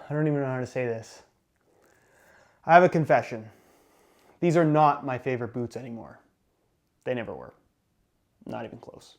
I don't even know how to say this. I have a confession. These are not my favorite boots anymore. They never were. Not even close.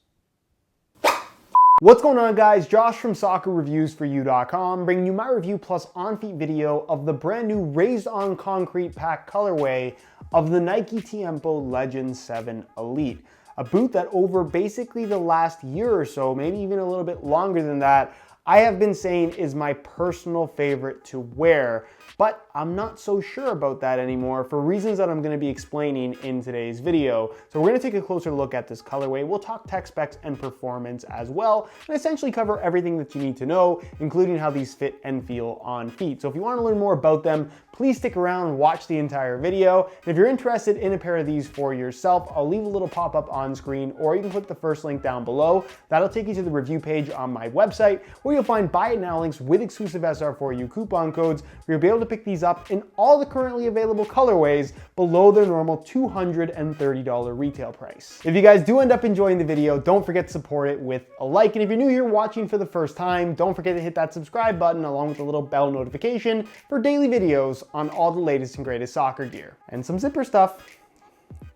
What's going on, guys? Josh from soccerreviewsforyou.com bringing you my review plus on-feet video of the brand new Raised on Concrete pack colorway of the Nike Tiempo Legend 7 Elite. A boot that over basically the last year or so, maybe even a little bit longer than that, I have been saying is my personal favorite to wear, but I'm not so sure about that anymore for reasons that I'm going to be explaining in today's video. So we're going to take a closer look at this colorway. We'll talk tech specs and performance as well, and essentially cover everything that you need to know, including how these fit and feel on feet. So if you want to learn more about them, please stick around and watch the entire video. And if you're interested in a pair of these for yourself, I'll leave a little pop-up on screen, or you can click the first link down below. That'll take you to the review page on my website, where you'll find buy it now links with exclusive SR4U coupon codes, where you'll be able to pick these up in all the currently available colorways below their normal $230 retail price. If you guys do end up enjoying the video, don't forget to support it with a like. And if you're new here watching for the first time, don't forget to hit that subscribe button along with the little bell notification for daily videos on all the latest and greatest soccer gear. And some zipper stuff.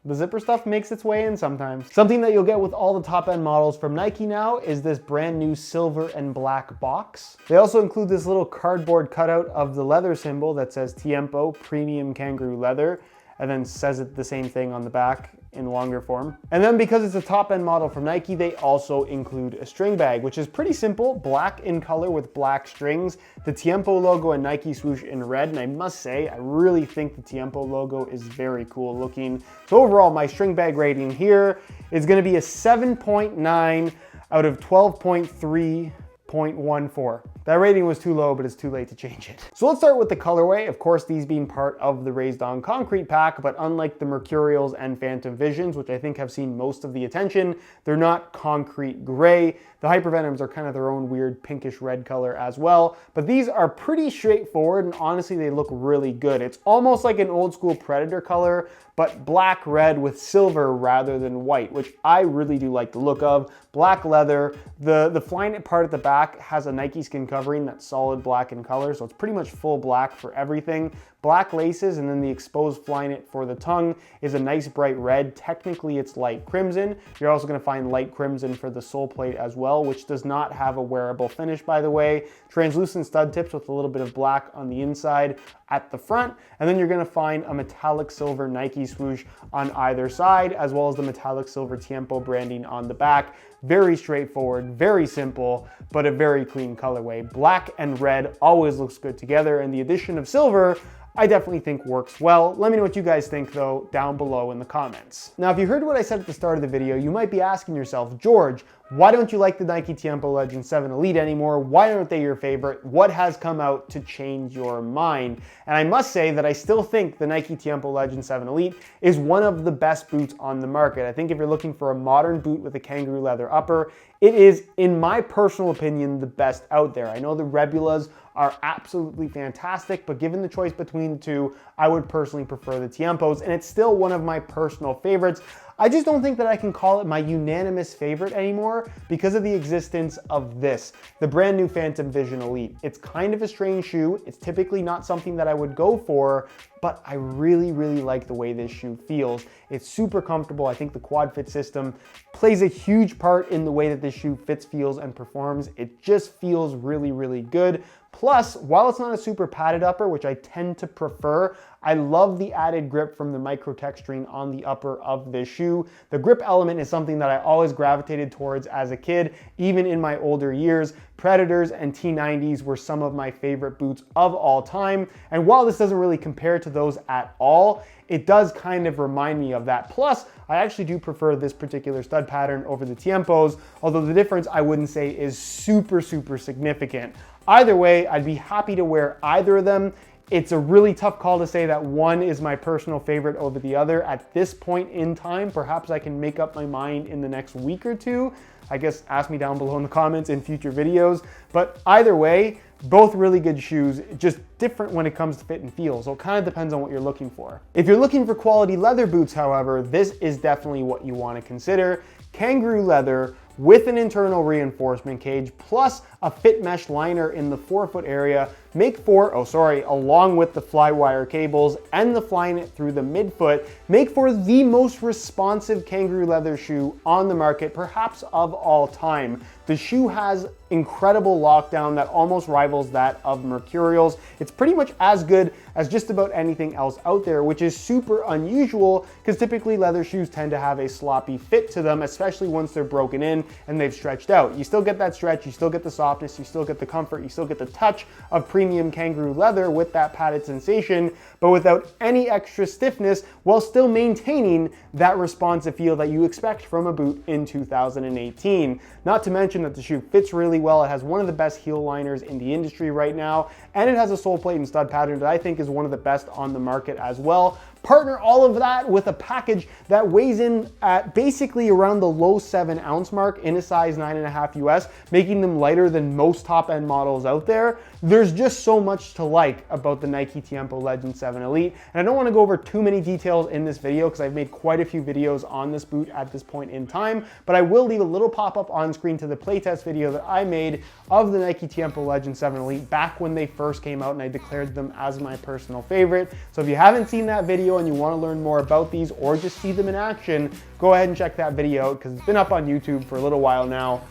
The zipper stuff makes its way in sometimes. Something that you'll get with all the top end models from Nike now is this brand new silver and black box. They also include this little cardboard cutout of the leather symbol that says Tiempo Premium Kangaroo Leather, and then says it the same thing on the back in longer form. And then because it's a top end model from Nike, they also include a string bag, which is pretty simple, black in color with black strings, the Tiempo logo and Nike swoosh in red. And I must say, I really think the Tiempo logo is very cool looking. So overall, my string bag rating here is gonna be a 7.9 out of 12.3.14. That rating was too low, but it's too late to change it. So let's start with the colorway. Of course, these being part of the Raised on Concrete pack, but unlike the Mercurials and Phantom Visions, which I think have seen most of the attention, they're not concrete gray. The Hypervenoms are kind of their own weird pinkish red color as well, but these are pretty straightforward, and honestly, they look really good. It's almost like an old school Predator color, but black red with silver rather than white, which I really do like the look of. Black leather. The Flyknit part at the back has a Nike skin covering that's solid black in color, so it's pretty much full black for everything. Black laces, and then the exposed Flyknit for the tongue is a nice bright red. Technically, it's light crimson. You're also going to find light crimson for the sole plate as well, which does not have a wearable finish, by the way. Translucent stud tips with a little bit of black on the inside at the front, and then you're going to find a metallic silver Nike swoosh on either side, as well as the metallic silver Tiempo branding on the back. Very straightforward, very simple, but a very clean colorway. Black and red always looks good together, and the addition of silver I definitely think works well. Let me know what you guys think though down below in the comments. Now, if you heard what I said at the start of the video, you might be asking yourself, George, why don't you like the Nike Tiempo Legend 7 Elite anymore? Why aren't they your favorite? What has come out to change your mind? And I must say that I still think the Nike Tiempo Legend 7 Elite is one of the best boots on the market. I think if you're looking for a modern boot with a kangaroo leather upper, it is, in my personal opinion, the best out there. I know the Rebulas are absolutely fantastic, but given the choice between the two, I would personally prefer the Tiempos, and it's still one of my personal favorites. I just don't think that I can call it my unanimous favorite anymore because of the existence of this, the brand new Phantom Vision Elite. It's kind of a strange shoe. It's typically not something that I would go for, but I really, really like the way this shoe feels. It's super comfortable. I think the quad fit system plays a huge part in the way that this shoe fits, feels, and performs. It just feels really, really good. Plus, while it's not a super padded upper, which I tend to prefer, I love the added grip from the micro texturing on the upper of this shoe. The grip element is something that I always gravitated towards as a kid, even in my older years. Predators and T90s were some of my favorite boots of all time. And while this doesn't really compare to those at all, it does kind of remind me of that. Plus, I actually do prefer this particular stud pattern over the Tiempos, although the difference I wouldn't say is super, super significant. Either way, I'd be happy to wear either of them. It's a really tough call to say that one is my personal favorite over the other at this point in time. Perhaps I can make up my mind in the next week or two. I guess ask me down below in the comments in future videos. But either way, both really good shoes, just different when it comes to fit and feel. So it kind of depends on what you're looking for. If you're looking for quality leather boots, however, this is definitely what you want to consider. Kangaroo leather with an internal reinforcement cage plus a fit mesh liner in the forefoot area along with the Flywire cables and the Flyknit through the midfoot, make for the most responsive kangaroo leather shoe on the market, perhaps of all time. The shoe has incredible lockdown that almost rivals that of Mercurial's. It's pretty much as good as just about anything else out there, which is super unusual because typically leather shoes tend to have a sloppy fit to them, especially once they're broken in and they've stretched out. You still get that stretch, you still get the softness, you still get the comfort, you still get the touch of premium kangaroo leather with that padded sensation, but without any extra stiffness while still maintaining that responsive feel that you expect from a boot in 2018. Not to mention that the shoe fits really well. It has one of the best heel liners in the industry right now, and it has a sole plate and stud pattern that I think is one of the best on the market as well. Partner all of that with a package that weighs in at basically around the low 7-ounce mark in a size 9.5 US, making them lighter than most top-end models out there. There's just so much to like about the Nike Tiempo Legend 7 Elite, and I don't want to go over too many details in this video because I've made quite a few videos on this boot at this point in time, but I will leave a little pop-up on screen to the playtest video that I made of the Nike Tiempo Legend 7 Elite back when they first came out and I declared them as my personal favorite. So if you haven't seen that video and you want to learn more about these or just see them in action, go ahead and check that video out because it's been up on YouTube for a little while now.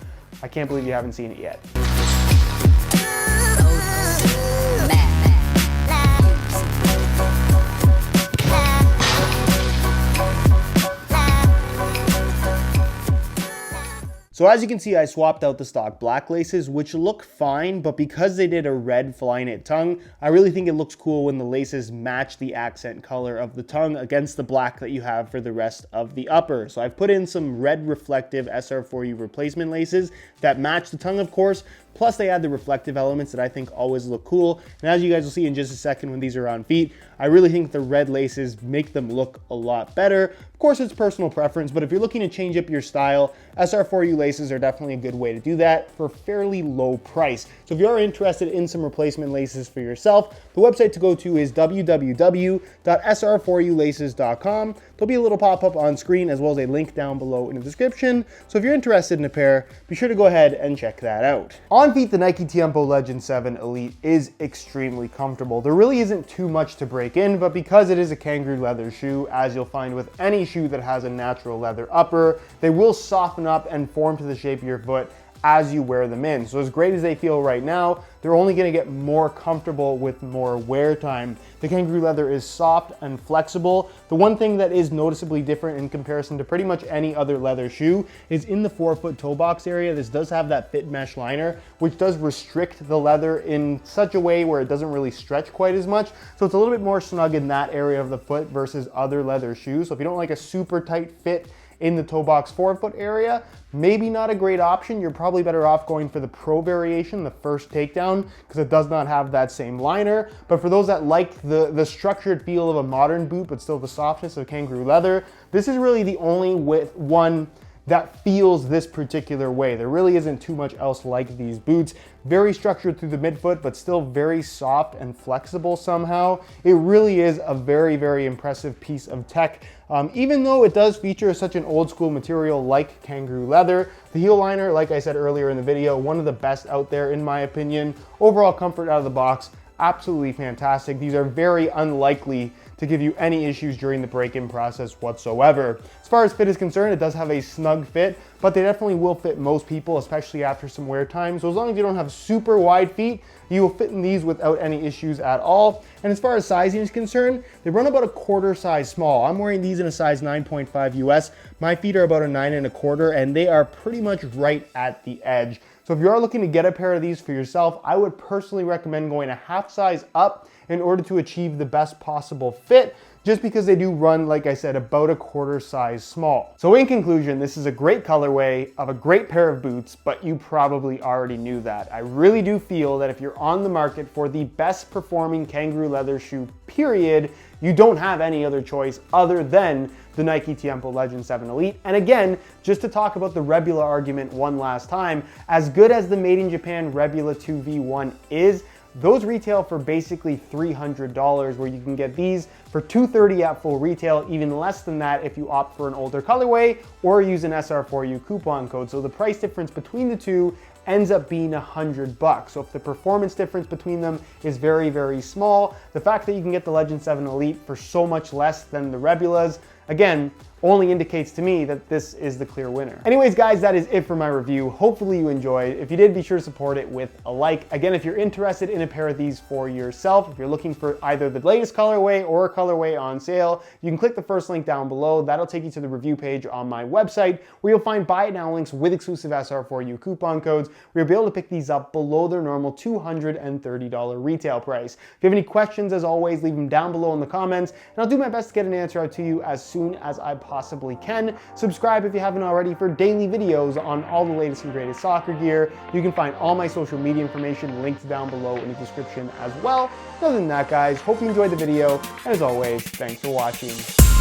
I can't believe you haven't seen it yet. So as you can see, I swapped out the stock black laces, which look fine, but because they did a red Flyknit tongue, I really think it looks cool when the laces match the accent color of the tongue against the black that you have for the rest of the upper. So I've put in some red reflective SR4U replacement laces that match the tongue, of course, plus they add the reflective elements that I think always look cool. And as you guys will see in just a second when these are on feet, I really think the red laces make them look a lot better. Of course, it's personal preference, but if you're looking to change up your style, SR4U laces are definitely a good way to do that for a fairly low price. So if you are interested in some replacement laces for yourself, the website to go to is www.sr4ulaces.com. There'll be a little pop-up on screen as well as a link down below in the description. So if you're interested in a pair, be sure to go ahead and check that out. On feet, the Nike Tiempo Legend 7 Elite is extremely comfortable. There really isn't too much to break in, but because it is a kangaroo leather shoe, as you'll find with any shoe that has a natural leather upper, they will soften up and form to the shape of your foot as you wear them in. So as great as they feel right now, they're only gonna get more comfortable with more wear time. The kangaroo leather is soft and flexible. The one thing that is noticeably different in comparison to pretty much any other leather shoe is in the forefoot toe box area. This does have that fit mesh liner, which does restrict the leather in such a way where it doesn't really stretch quite as much. So it's a little bit more snug in that area of the foot versus other leather shoes. So if you don't like a super tight fit in the toe box forefoot area, maybe not a great option. You're probably better off going for the Pro variation, the first takedown, because it does not have that same liner. But for those that like the structured feel of a modern boot, but still the softness of kangaroo leather, this is really the only one that feels this particular way. There really isn't too much else like these boots. Very structured through the midfoot, but still very soft and flexible somehow. It really is a very, very impressive piece of tech. Even though it does feature such an old school material like kangaroo leather, the heel liner, like I said earlier in the video, one of the best out there in my opinion. Overall comfort out of the box, absolutely fantastic. These are very unlikely to give you any issues during the break-in process whatsoever. As far as fit is concerned, it does have a snug fit, but they definitely will fit most people, especially after some wear time. So as long as you don't have super wide feet, you will fit in these without any issues at all. And as far as sizing is concerned, they run about a quarter size small. I'm wearing these in a size 9.5 US. My feet are about a 9.25, and they are pretty much right at the edge. So if you are looking to get a pair of these for yourself, I would personally recommend going a half size up in order to achieve the best possible fit, just because they do run, like I said, about a quarter size small. So in conclusion, this is a great colorway of a great pair of boots, but you probably already knew that. I really do feel that if you're on the market for the best performing kangaroo leather shoe, period, you don't have any other choice other than the Nike Tiempo Legend 7 Elite. And again, just to talk about the Rebula argument one last time, as good as the Made in Japan Rebula 2V1 is, those retail for basically $300, where you can get these for $230 at full retail, even less than that if you opt for an older colorway or use an SR4U coupon code. So the price difference between the two ends up being $100. So if the performance difference between them is very, very small, the fact that you can get the Legend 7 Elite for so much less than the Rebulas, again, only indicates to me that this is the clear winner. Anyways, guys, that is it for my review. Hopefully you enjoyed. If you did, be sure to support it with a like. Again, if you're interested in a pair of these for yourself, if you're looking for either the latest colorway or a colorway on sale, you can click the first link down below. That'll take you to the review page on my website, where you'll find buy it now links with exclusive SR4U coupon codes, where you'll be able to pick these up below their normal $230 retail price. If you have any questions, as always, leave them down below in the comments, and I'll do my best to get an answer out to you as soon as I possibly can. Subscribe if you haven't already for daily videos on all the latest and greatest soccer gear. You can find all my social media information linked down below in the description as well. Other than that, guys, hope you enjoyed the video, and as always, thanks for watching.